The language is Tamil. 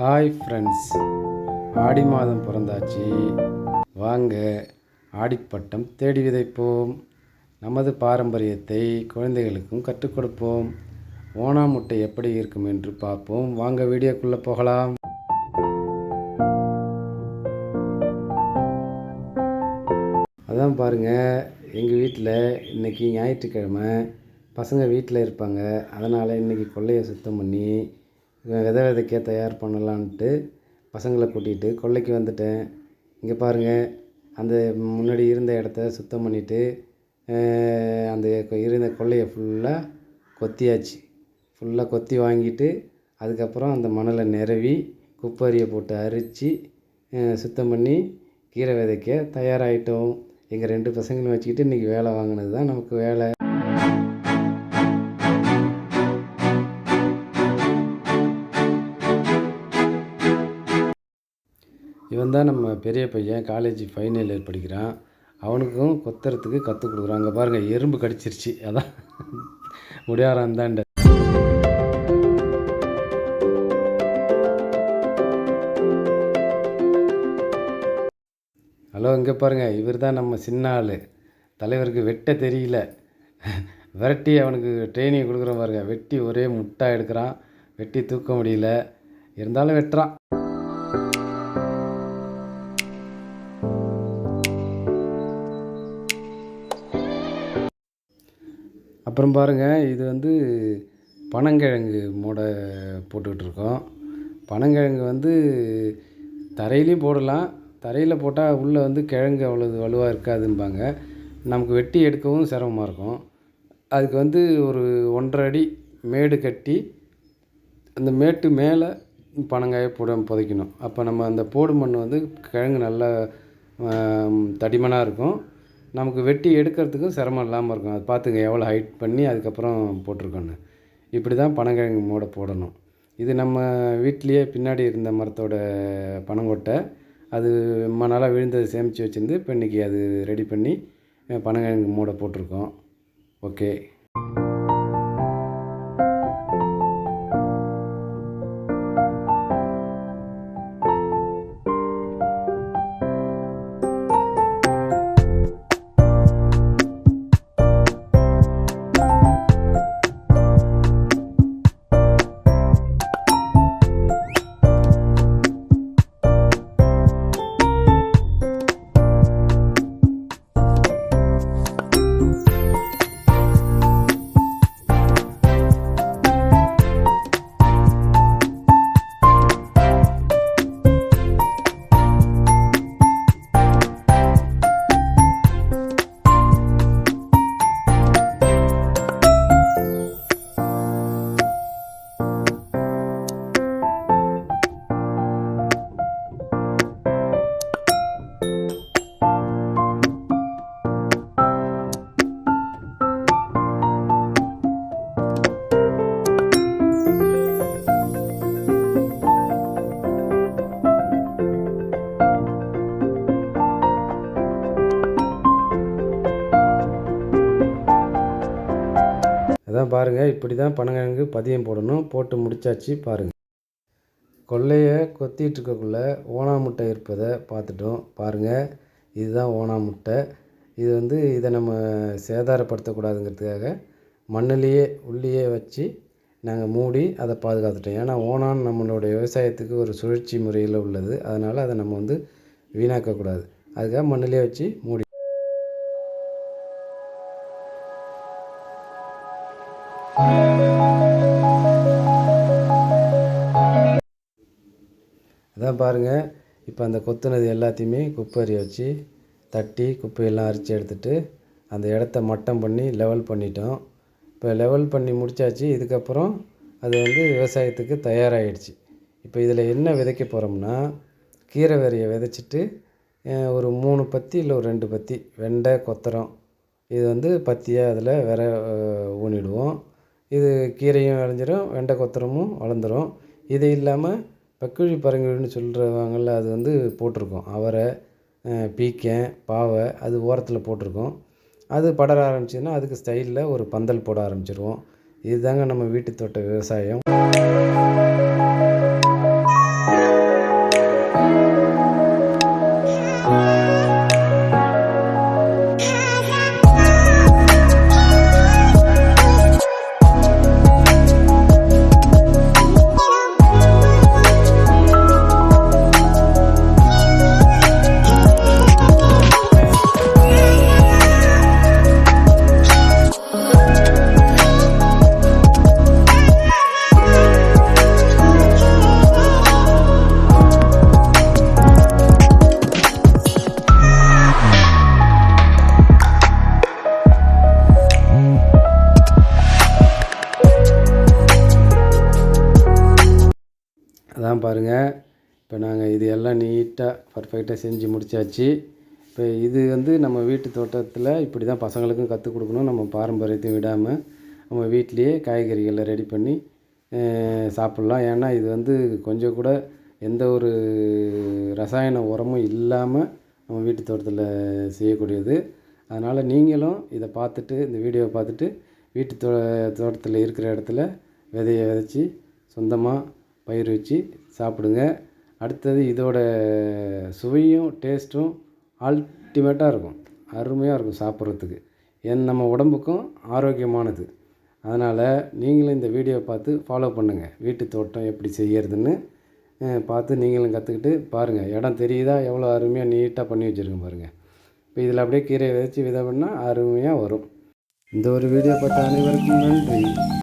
ஹாய் ஃப்ரெண்ட்ஸ், ஆடி மாதம் பிறந்தாச்சு. வாங்க ஆடிப்பட்டம் தேடி விதைப்போம். நமது பாரம்பரியத்தை குழந்தைகளுக்கும் கற்றுக் கொடுப்போம். ஓணாமுட்டை எப்படி இருக்கும் என்று பார்ப்போம். வாங்க வீடியோக்குள்ளே போகலாம். அதான் பாருங்கள், எங்கள் வீட்டில் இன்றைக்கி ஞாயிற்றுக்கிழமை பசங்க வீட்டில் இருப்பாங்க. அதனால் இன்றைக்கி கொல்லையை சுத்தம் பண்ணி விதைக்க தயார் பண்ணலான்ட்டு பசங்களை கூட்டிகிட்டு கொல்லைக்கு வந்துட்டேன். இங்கே பாருங்கள், அந்த முன்னாடி இருந்த இடத்த சுத்தம் பண்ணிவிட்டு அந்த இருந்த கொல்லையை ஃபுல்லாக கொத்தியாச்சு. ஃபுல்லாக கொத்தி வாங்கிட்டு அதுக்கப்புறம் அந்த மணலை நிரவி குப்பரியை போட்டு அரித்து சுத்தம் பண்ணி கீரை விதைக்க தயாராகிட்டோம். எங்கள் 2 பசங்களும் வச்சுக்கிட்டு இன்றைக்கி வேலை வாங்கினது தான் நமக்கு வேலை. இவன் தான் நம்ம பெரிய பையன், காலேஜ் ஃபைனல் இயர் படிக்கிறான். அவனுக்கும் கொத்துறதுக்கு கற்றுக் கொடுக்குறான். அங்கே பாருங்கள், எறும்பு கடிச்சிருச்சு. அதான் முடியாரான் தாண்ட. ஹலோ, இங்கே பாருங்கள், இவர் தான் நம்ம சின்ன ஆள். தலைவருக்கு வெட்ட தெரியல, விரட்டி அவனுக்கு ட்ரைனிங் கொடுக்குற பாருங்க. வெட்டி ஒரே முட்டா எடுக்கிறான். வெட்டி தூக்க முடியல, இருந்தாலும் வெட்டுறான். அப்புறம் பாருங்கள், இது வந்து பனங்கிழங்கு மூடை போட்டுக்கிட்டுருக்கோம். பனங்கிழங்கு தரையிலையும் போடலாம். தரையில் போட்டால் உள்ளே கிழங்கு அவ்வளோ வலுவாக இருக்காதும்பாங்க. நமக்கு வெட்டி எடுக்கவும் சிரமமாக இருக்கும். அதுக்கு ஒரு 1.5 அடி மேடு கட்டி அந்த மேட்டு மேலே பனங்காயை புதைக்கணும். அப்போ நம்ம அந்த போடு மண் கிழங்கு நல்லா தடிமனாக இருக்கும். நமக்கு வெட்டி எடுக்கிறதுக்கும் சிரமம் இல்லாமல் இருக்கும். அது பார்த்துங்க, எவ்வளோ ஹைட் பண்ணி அதுக்கப்புறம் போட்டிருக்கோன்னு. இப்படி தான் பனங்கிழங்கு மூடை போடணும். இது நம்ம வீட்லேயே பின்னாடி இருந்த மரத்தோட பனங்கொட்டை. அது ரொம்ப நாளாக விழுந்தது சேமித்து வச்சுருந்து இப்போ இன்றைக்கி அது ரெடி பண்ணி பனங்கிழங்கு மூடை போட்டிருக்கோம். ஓகே. அதான் பாருங்கள், இப்படி தான் பனங்கிழங்கு பதியம் போடணும். போட்டு முடித்தாச்சு. பாருங்கள், கொல்லையை கொத்திட்டு இருக்கக்குள்ளே ஓணாமுட்டை இருப்பதை பார்த்துட்டோம். பாருங்கள், இதுதான் ஓணாமுட்டை. இது இதை நம்ம சேதாரப்படுத்தக்கூடாதுங்கிறதுக்காக மண்ணிலேயே உள்ளேயே வச்சு நாங்கள் மூடி அதை பாதுகாத்துட்டோம். ஏன்னா ஓணான் நம்மளுடைய விவசாயத்துக்கு ஒரு சுழற்சி முறையில் உள்ளது. அதனால் அதை நம்ம வீணாக்கக்கூடாது. அதுக்காக மண்ணிலே வச்சு மூடி. அதான் பாருங்கள், இப்போ அந்த கொத்துனது எல்லாத்தையுமே குப்பை வச்சு தட்டி குப்பையெல்லாம் அரித்து எடுத்துகிட்டு அந்த இடத்த மட்டம் பண்ணி லெவல் பண்ணிட்டோம். இப்போ லெவல் பண்ணி முடித்தாச்சு. இதுக்கப்புறம் அது விவசாயத்துக்கு தயாராகிடுச்சு. இப்போ இதில் என்ன விதைக்க போகிறோம்னா, கீரை விதையை விதைச்சிட்டு ஒரு 3 பத்தி இல்லை ஒரு 2 பத்தி வெண்டை கொத்தரம் இது பத்தியாக அதில் ஊனிடுவோம். இது கீரையும் விளைஞ்சிரும், வெண்டை கொத்தரமும் வளர்ந்துடும். இது இல்லாமல் பக்குழி பரங்கின்னு சொல்கிறவங்கள அது போட்டிருக்கோம். அவரை, பீக்கன், பாவை அது ஓரத்தில் போட்டிருக்கோம். அது படர ஆரம்பிச்சிதுன்னா அதுக்கு ஸ்டைலில் ஒரு பந்தல் போட ஆரம்பிச்சிருவோம். இதுதாங்க நம்ம வீட்டு தோட்ட விவசாயம். அதான் பாருங்கள், இப்போ நாங்கள் இது எல்லாம் நீட்டாக பர்ஃபெக்டாக செஞ்சு முடித்தாச்சு. இப்போ இது வந்து நம்ம வீட்டு தோட்டத்தில் இப்படி தான் பசங்களுக்கும் கற்றுக் கொடுக்கணும். நம்ம பாரம்பரியத்தையும் விடாமல் நம்ம வீட்டிலையே காய்கறிகளை ரெடி பண்ணி சாப்பிட்லாம். ஏன்னா இது வந்து கொஞ்சம் கூட எந்த ஒரு ரசாயன உரமும் இல்லாமல் நம்ம வீட்டு தோட்டத்தில் செய்யக்கூடியது. அதனால் நீங்களும் இதை பார்த்துட்டு, இந்த வீடியோவை பார்த்துட்டு வீட்டு தோட்டத்தில் இருக்கிற இடத்துல விதைய விதைச்சி சொந்தமாக பயிர் வச்சு சாப்பிடுங்க. அடுத்தது இதோட சுவையும் டேஸ்ட்டும் அல்டிமேட்டாக இருக்கும், அருமையாக இருக்கும் சாப்பிட்றதுக்கு. நம்ம உடம்புக்கும் ஆரோக்கியமானது. அதனால் நீங்களும் இந்த வீடியோவை பார்த்து ஃபாலோ பண்ணுங்கள். வீட்டு தோட்டம் எப்படி செய்கிறதுன்னு பார்த்து நீங்களும் கற்றுக்கிட்டு பாருங்கள். இடம் தெரியுதா எவ்வளோ அருமையாக நீட்டாக பண்ணி வச்சுருக்கேன் பாருங்கள். இப்போ இதில் அப்படியே கீரையை விதைச்சி விதை பண்ணால் அருமையாக வரும். இந்த ஒரு வீடியோ பார்த்த அனைவருக்கும் நன்றி.